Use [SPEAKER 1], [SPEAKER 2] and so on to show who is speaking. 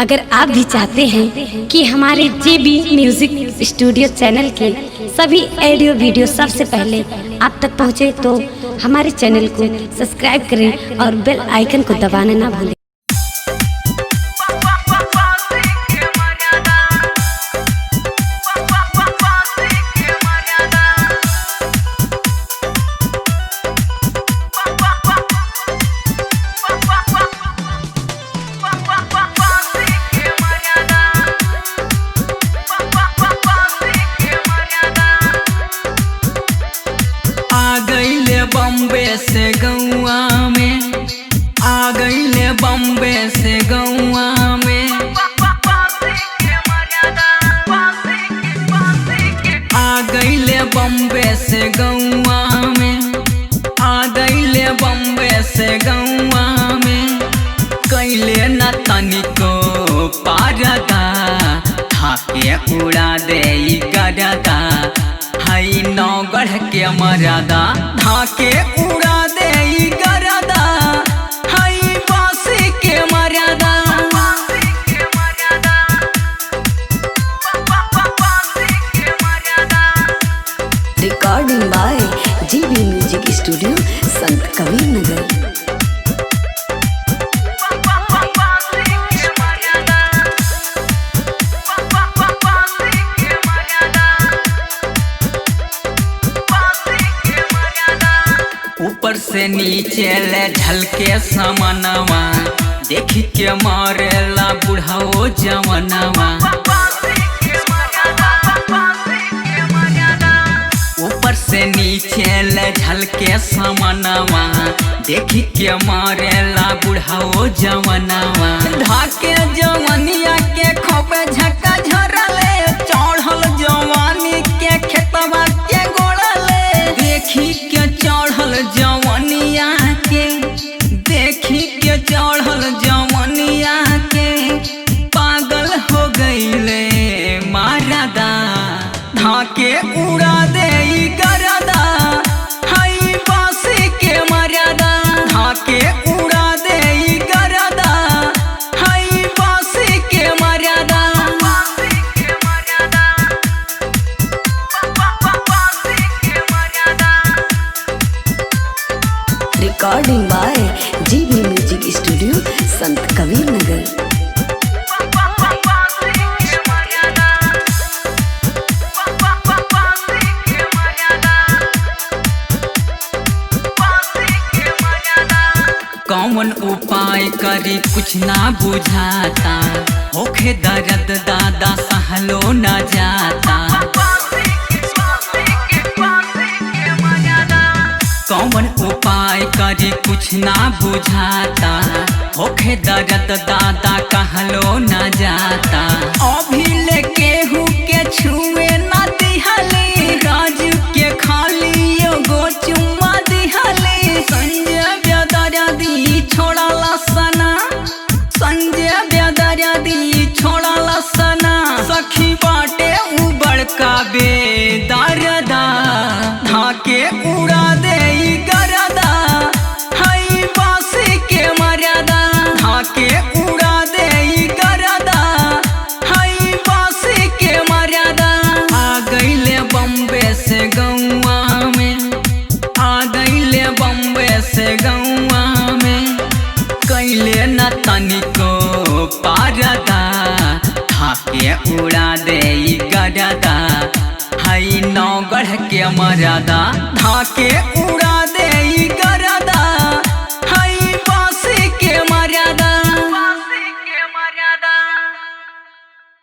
[SPEAKER 1] अगर आप भी चाहते हैं कि हमारे JB म्यूजिक स्टूडियो चैनल के सभी ऑडियो वीडियो सबसे पहले आप तक पहुंचे, तो हमारे चैनल को सब्सक्राइब करें और बेल आइकन को दबाना ना भूलें।
[SPEAKER 2] बम्बे से गौआ में आ गईले, बम्बे से गौआ में आ गईले, बम्बे से गौआ में आ गईले, बम्बे से गौआ में कैले न तनिको पारदा, थाके उड़ा दे गरदा, हई नौगढ़ के मर्यादा, धाके उड़ा दे गरदा, हई बासी के मर्यादा।
[SPEAKER 1] Recording by JB music studio, Sant Kabir नगर।
[SPEAKER 2] ऊपर से नीचे ले झलके समनवा, देख के मारेला बुढ़ाओ जवनवा। ऊपर से नीचे ले झलके समनवा, देख के मारेला बुढ़ाओ जवनवा। ढाके जवनिया के खोपे झक्का झरले, चढ़ल जवानी के खेतवा के गोड़ले, देखी के चढ़ल जवनिया के, देखी के चढ़ल जवनिया के पागल हो गईले मारदा, धाके उड़ा दे गरदा, हई बासी के मर्यादा, धाके उड़ा दे गरदा, हई बासी के मर्यादा।
[SPEAKER 1] Recording by JB music studio, Sant Kabir नगर।
[SPEAKER 2] कौन उपाय करी कुछ ना बुझाता, होखे दर्द दादा सहलो न जाता। कौन उपाय करी कुछ ना बुझाता, होखे दर्द दादा कहलो न जाता। अभी लेके हूँ के छुए ना दिहली, राजू के खाली एगो चुम्मा दिहली। संजय बेदर्दी छोड़ला सना, संजय बेदर्दी छोड़ला सना, सखी बाटे उ बड़का बेदर्दा, धाके उड़ा दे गरदा, हई बासी के मर्यादा, धाके उड़ा दे गरदा, हई बासी के मर्यादा। आ गईले बम्बे से गौआ में, आ गईले बम्बे से गौआ में कैले न तनिको पारदा, धाके उड़ा दे गरदा, हई नौगढ़ के मर्यादा, धाके